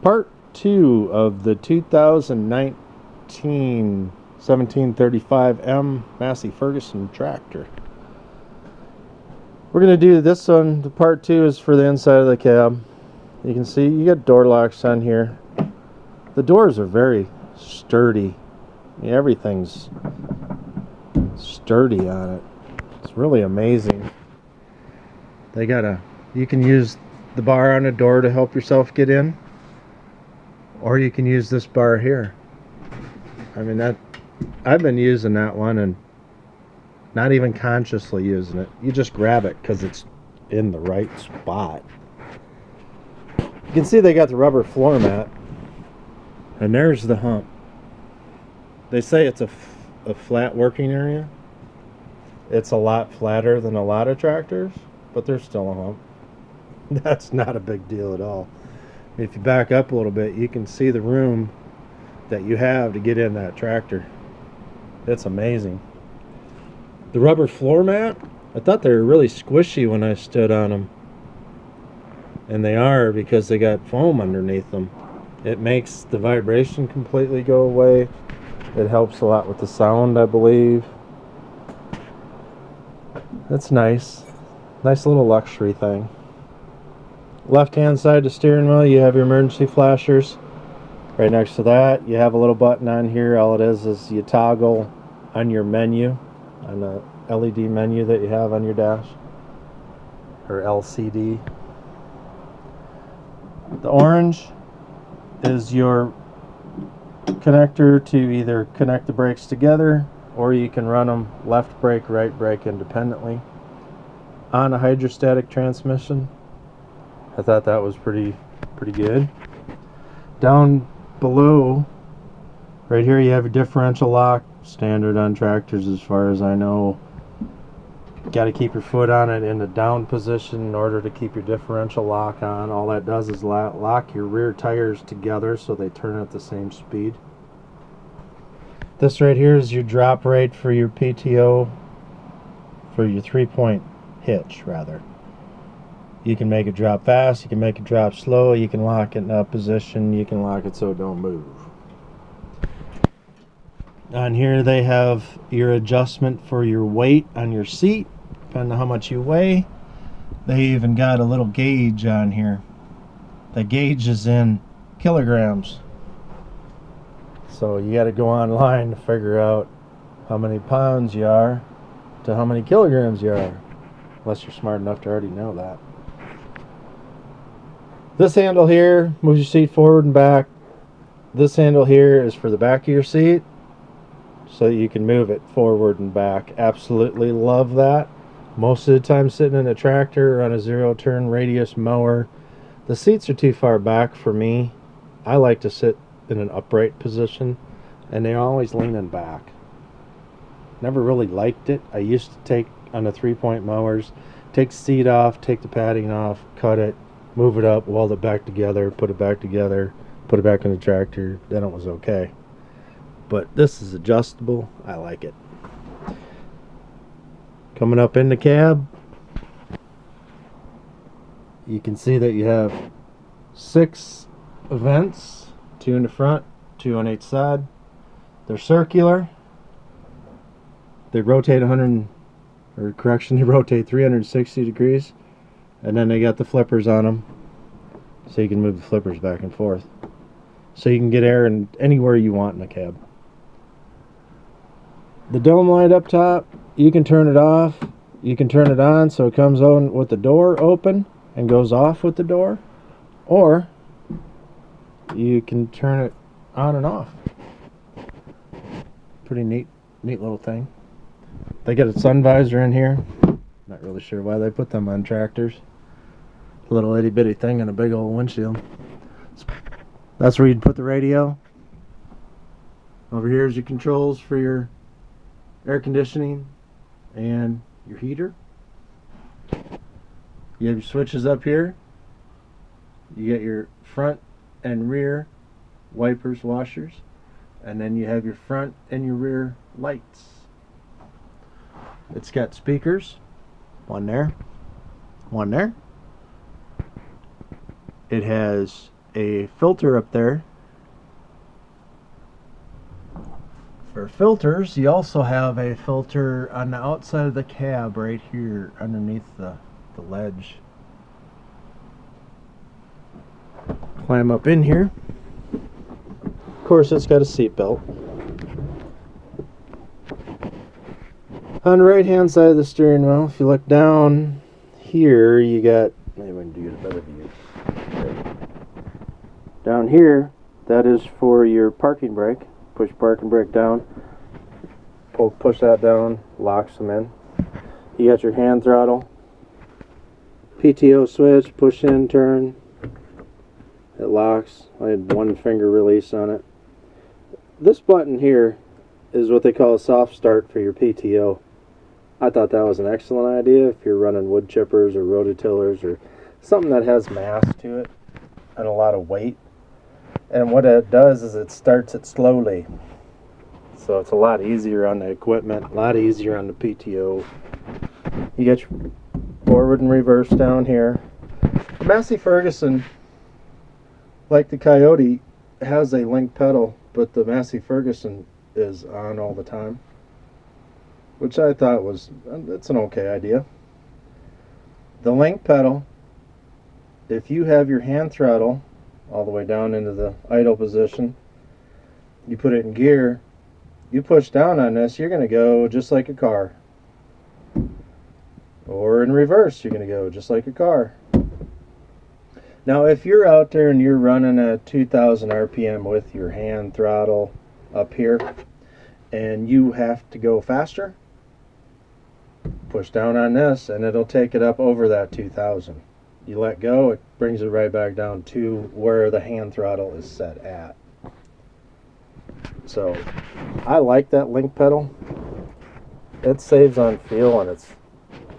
Part 2 of the 2019 1735M Massey Ferguson tractor. We're going to do this one. The part 2 is for the inside of the cab. You can see you got door locks on here. The doors are very sturdy. Everything's sturdy on it. It's really amazing. They got you can use the bar on the door to help yourself get in, or you can use this bar here. I mean, I've been using that one and not even consciously using it. You just grab it because it's in the right spot. You can see they got the rubber floor mat, and there's the hump. They say it's a flat working area. It's a lot flatter than a lot of tractors, but there's still a hump. That's not a big deal at all. If you back up a little bit, you can see the room that you have to get in that tractor. It's amazing. The rubber floor mat, I thought they were really squishy when I stood on them. And they are, because they got foam underneath them. It makes the vibration completely go away. It helps a lot with the sound, I believe. That's nice. Nice little luxury thing. Left hand side of the steering wheel, you have your emergency flashers. Right next to that, you have a little button on here. All it is you toggle on your menu, on the LED menu that you have on your dash, or LCD. The orange is your connector to either connect the brakes together, or you can run them left brake, right brake independently on a hydrostatic transmission. I thought that was pretty good. Down below, right here, you have a differential lock, standard on tractors as far as I know. Got to keep your foot on it in the down position in order to keep your differential lock on. All that does is lock your rear tires together so they turn at the same speed. This right here is your drop rate for your PTO, for your 3-point hitch rather. You can make it drop fast, you can make it drop slow, you can lock it in a position, you can lock it so it don't move. On here they have your adjustment for your weight on your seat, depending on how much you weigh. They even got a little gauge on here. The gauge is in kilograms. So you got to go online to figure out how many pounds you are to how many kilograms you are. Unless you're smart enough to already know that. This handle here moves your seat forward and back. This handle here is for the back of your seat, so you can move it forward and back. Absolutely love that. Most of the time sitting in a tractor or on a 0-turn radius mower, the seats are too far back for me. I like to sit in an upright position, and they're always leaning back. Never really liked it. I used to take, on the 3-point mowers, take the seat off, take the padding off, cut it, move it up, weld it back together, put it back together, put it back in the tractor, then it was okay. But this is adjustable. I like it. Coming up in the cab, you can see that you have 6 vents, 2 in the front, 2 on each side. They're circular. They rotate they rotate 360 degrees. And then they got the flippers on them, so you can move the flippers back and forth. So you can get air in anywhere you want in the cab. The dome light up top, you can turn it off. You can turn it on so it comes on with the door open and goes off with the door. Or you can turn it on and off. Pretty neat little thing. They got a sun visor in here. Not really sure why they put them on tractors. Little itty bitty thing and a big old windshield. That's where you'd put the radio. Over here is your controls for your air conditioning and your heater. You have your switches up here. You get your front and rear wipers, washers, and then you have your front and your rear lights. It's got speakers, one there, one there. It has a filter up there. For filters, you also have a filter on the outside of the cab right here underneath the ledge. Climb up in here. Of course, it's got a seat belt. On the right hand side of the steering wheel, if you look down here, you got, maybe I can do a better view. Down here, that is for your parking brake. Push parking brake down, push that down, locks them in. You got your hand throttle, PTO switch, push in, turn, it locks. I had one finger release on it. This button here is what they call a soft start for your PTO. I thought that was an excellent idea if you're running wood chippers or rototillers or something that has mass to it and a lot of weight. And what it does is it starts it slowly. So it's a lot easier on the equipment, a lot easier on the PTO. You get your forward and reverse down here. The Massey Ferguson, like the Coyote, has a link pedal, but the Massey Ferguson is on all the time, which I thought was, it's an okay idea. The link pedal, if you have your hand throttle all the way down into the idle position, you put it in gear, you push down on this, you're going to go just like a car. Or in reverse, you're going to go just like a car. Now if you're out there and you're running at 2,000 RPM with your hand throttle up here and you have to go faster, push down on this and it'll take it up over that 2,000. You let go, it brings it right back down to where the hand throttle is set at. So I like that link pedal. It saves on feel and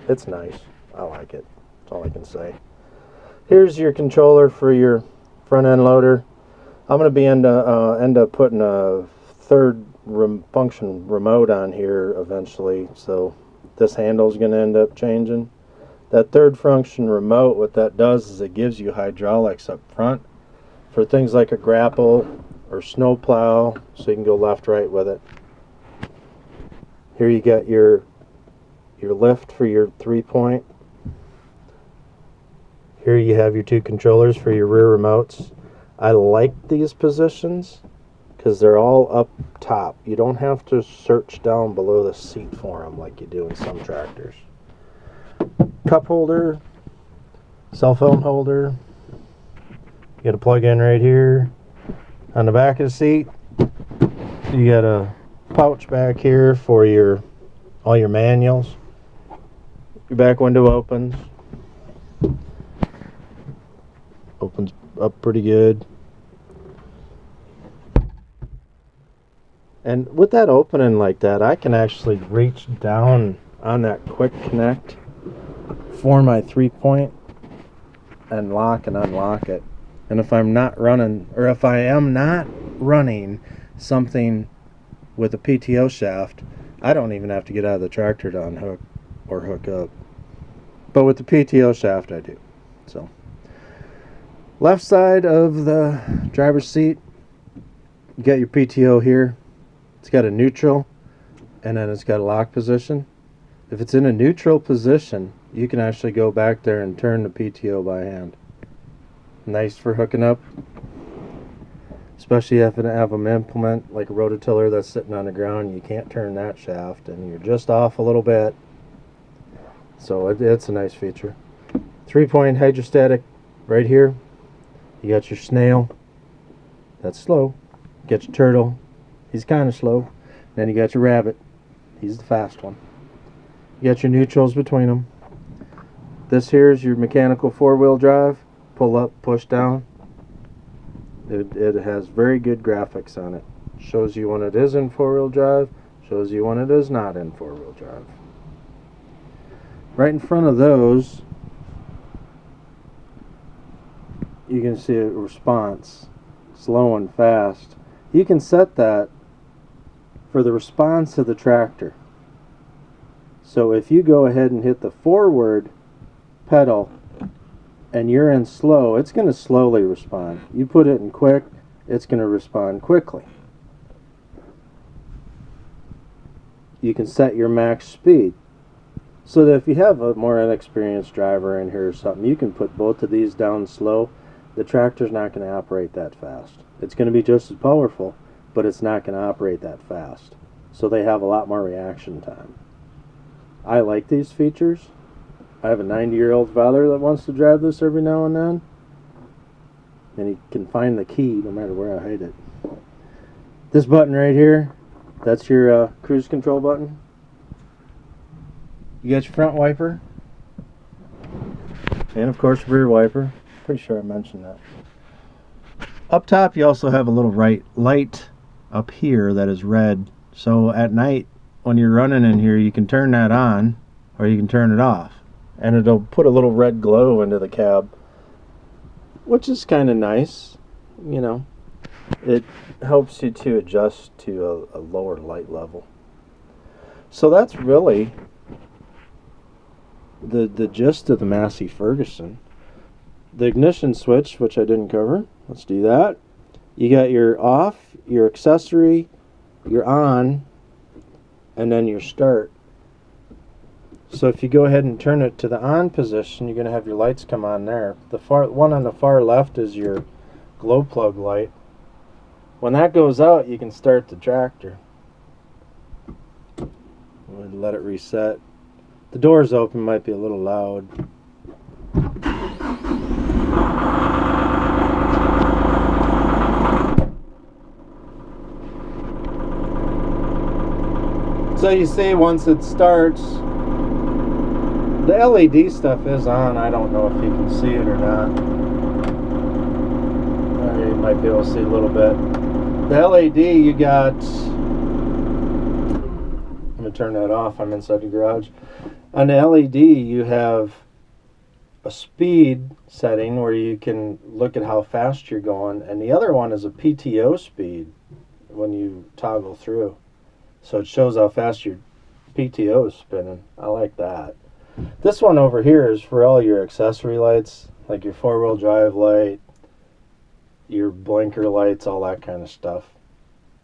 it's nice. I like it. That's all I can say. Here's your controller for your front end loader. I'm going to be end up putting a third function remote on here eventually, so this handle is going to end up changing. That third function remote, what that does is it gives you hydraulics up front for things like a grapple or snow plow, so you can go left, right with it. Here you got your lift for your 3-point. Here you have your two controllers for your rear remotes. I like these positions because they're all up top. You don't have to search down below the seat for them like you do in some tractors. Cup holder, cell phone holder. You got a plug in right here. On the back of the seat, you got a pouch back here for all your manuals. Your back window opens up pretty good. And with that opening like that, I can actually reach down on that quick connect for my 3-point and lock and unlock it. And if I'm not running, or if I am not running something with a PTO shaft, I don't even have to get out of the tractor to unhook or hook up. But with the PTO shaft, I do. So, left side of the driver's seat, you got your PTO here. It's got a neutral, and then it's got a lock position. If it's in a neutral position, you can actually go back there and turn the PTO by hand. Nice for hooking up, especially if you have an implement like a rototiller that's sitting on the ground. You can't turn that shaft, and you're just off a little bit. So it's a nice feature. 3-point hydrostatic right here. You got your snail. That's slow. You got your turtle. He's kind of slow. Then you got your rabbit. He's the fast one. You got your neutrals between them. This here is your mechanical 4-wheel drive. Pull up, push down. It has very good graphics on it. Shows you when it is in 4-wheel drive. Shows you when it is not in 4-wheel drive. Right in front of those, you can see a response, slow and fast. You can set that for the response of the tractor. So if you go ahead and hit the forward pedal and you're in slow, it's going to slowly respond. You put it in quick, it's going to respond quickly. You can set your max speed so that if you have a more inexperienced driver in here or something, you can put both of these down slow. The tractor's not going to operate that fast. It's going to be just as powerful, but it's not going to operate that fast. So they have a lot more reaction time. I like these features. I have a 90-year-old father that wants to drive this every now and then, and he can find the key no matter where I hide it. This button right here, that's your cruise control button. You got your front wiper, and of course rear wiper. Pretty sure I mentioned that. Up top you also have a little light up here that is red, so at night when you're running in here you can turn that on or you can turn it off, and it'll put a little red glow into the cab, which is kind of nice. You know, it helps you to adjust to a lower light level. So that's really the gist of the Massey Ferguson. The ignition switch, which I didn't cover, let's do that. You got your off, your accessory, your on, and then your start. So if you go ahead and turn it to the on position, you're going to have your lights come on there. The one on the far left is your glow plug light. When that goes out, you can start the tractor. We'll let it reset. The door's open, might be a little loud. So you see, once it starts, the LED stuff is on. I don't know if you can see it or not. You might be able to see a little bit. The LED, you got... I'm going to turn that off. I'm inside the garage. On the LED, you have a speed setting where you can look at how fast you're going, and the other one is a PTO speed when you toggle through. So it shows how fast your PTO is spinning. I like that. This one over here is for all your accessory lights, like your four-wheel drive light, your blinker lights, all that kind of stuff.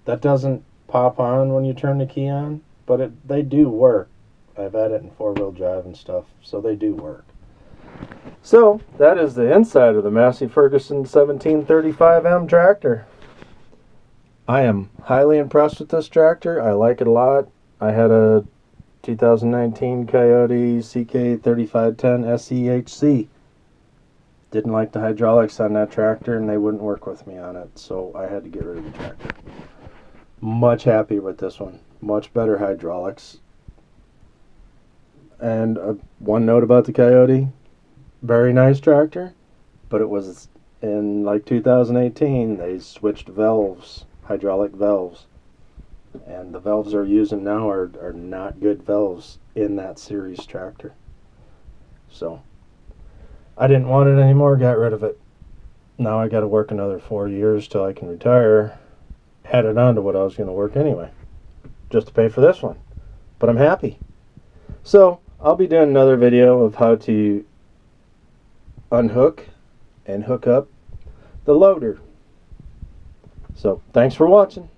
That doesn't pop on when you turn the key on, but they do work. I've had it in four-wheel drive and stuff, so they do work. So that is the inside of the Massey Ferguson 1735M tractor. I am highly impressed with this tractor. I like it a lot. I had a 2019 Coyote CK3510 SEHC. Didn't like the hydraulics on that tractor, and they wouldn't work with me on it, so I had to get rid of the tractor. Much happier with this one. Much better hydraulics. And one note about the Coyote, very nice tractor, but it was in like 2018, they switched valves, hydraulic valves. And the valves they're using now are not good valves in that series tractor. So I didn't want it anymore, got rid of it. Now I got to work another 4 years till I can retire. Added on to what I was going to work anyway, just to pay for this one. But I'm happy. So I'll be doing another video of how to unhook and hook up the loader. So thanks for watching.